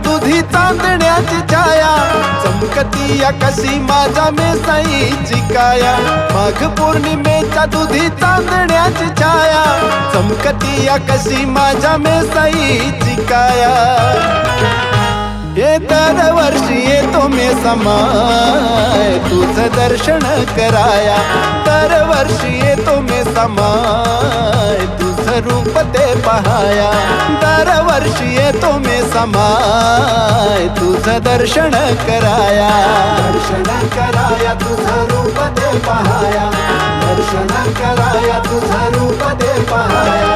दुधी चांदण्याची छाया चमकती कशी माझ्या मेसाईची काया माघ पौर्णिमेच्या दुधी चांदण्याची छाया चमकती कशी माझ्या मेसाईची काया हे दरवर्षी येतो मी समाय तुझं दर्शन कराया दरवर्षी येतो मी समाय तुझं रूप ते पहाया दरवर्षी येतो मी समाय तुझं दर्शन कराया तुझं रूप ते पहाया दर्शन कराया तुझं रूप ते पहाया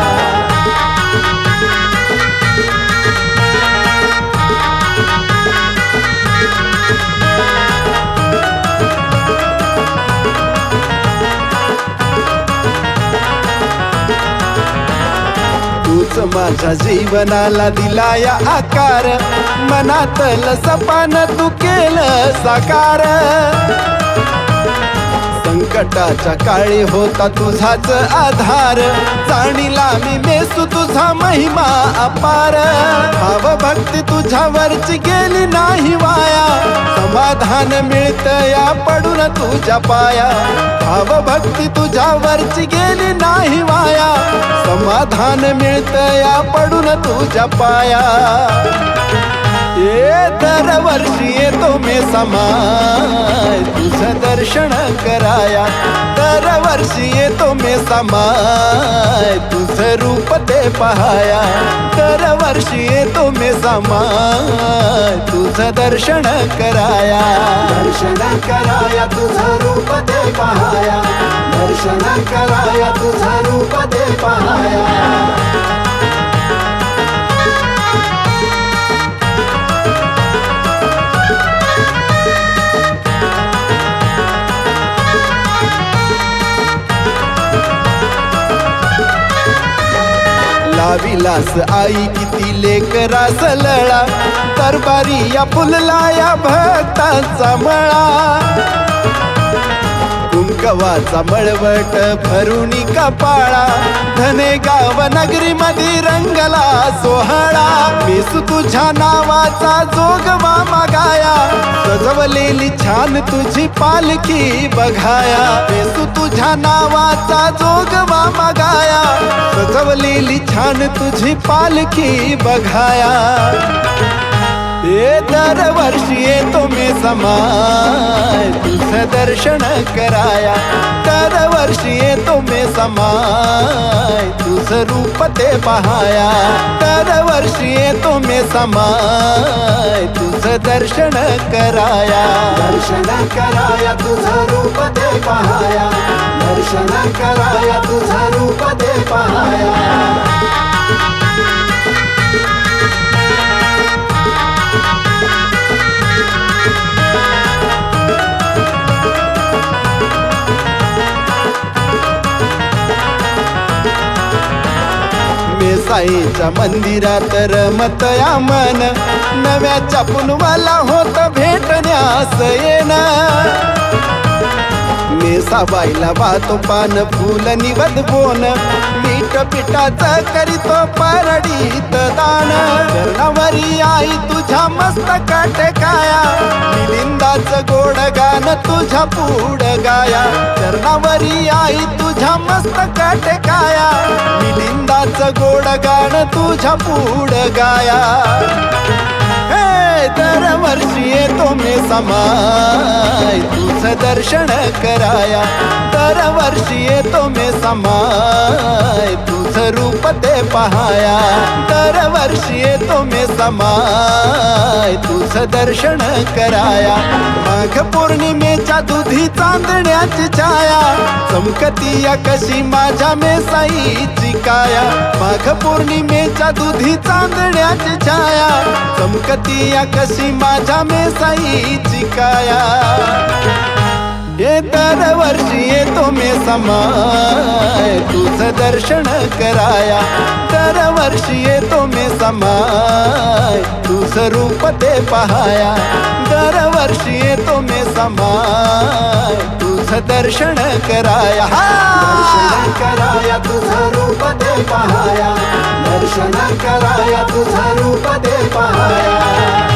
तूच माझ्या जीवनाला दिला या आकार मनातलं सपान तू केलं साकार संकटाच्या काळी होता तुझाच आधार जाणीला मी मेसू तुझा महिमा अपार भावभक्ती तुझ्यावरची गेली नाही वाया समाधान मिळतं या पडून तुझ्या पाया भावभक्ती तुझ्यावरची गेली नाही वाया समाधान मिळतं या पडून तुझ्या पाया ये दरवर्षी येतो मी समाय तुझं दर्शन कराया दरवर्षी येतो मी समाय तुझं रूप ते पहाया दरवर्षी येतो मी समाय तुझं दर्शन कराया तुझं रूप ते पहाया दर्शन कराया तुझं रूप ते पहाया विलास आई किती लेकरास लळा दरबारी या फुलला या भक्तांचा मळा कुंकवाचा मळवट भरुणी कपाळा धने गाव नगरी मध्ये रंगला सोहळा मेसू तुझ्या नावाचा जोगवा मागाया सजवलेली छान तुझी पालखी बघाया मेसू तुझ्या नावाचा जोगवा मागाया सजवलेली छान तुझी पालखी बघाया ये दरवर्षी येतो मी समाय तुझं दर्शन कराया दरवर्षी येतो मी समाय तुझं रूप ते पहाया दरवर्षी येतो मी समाय तुझं दर्शन कराया तुझं रूप ते पहाया दर्शन कराया तुझं रूप ते पहाया साईच्या मंदिरात रमतया मन नव्याच्या पुनवाला होत भेटण्यास येणं मेसाबाईला वाहतो पान फूल निवद बोन मीठ पिठाचं करीतो परडीत दान चरणावरी आई तुझ्या मस्तक टेकाया मिलिंदाचं गोड गान तुझ्या पुढ गाया चरणावरी आई तुझ्या मस्तक टेकाया मिलिंदाचं गोड गान तुझ्या पुढ गाया दरवर्षी येतो मी समाय तुझं दर्शन कराया दरवर्षी येतो मी समाय तुझं रूप ते पहाया दरवर्षी येतो मी समाय तुझं दर्शन कराया माघ पौर्णिमेच्या दुधी चांदण्याची छाया चमकती कशी माझ्या मेसाईची काया माघ पौर्णिमेच्या दुधी चांदण्याची छाया चमकती कशी माझ्या मेसाईची काया ये दरवर्षी येतो मी समाय तुझं दर्शन कराया दरवर्षी येतो मी समाय तुझं रूप ते पहाया दरवर्षी येतो मी समाय तुझं दर्शन कराया तुझं रूप ते पहाया दर्शन कराया तुझं रूप दे पाया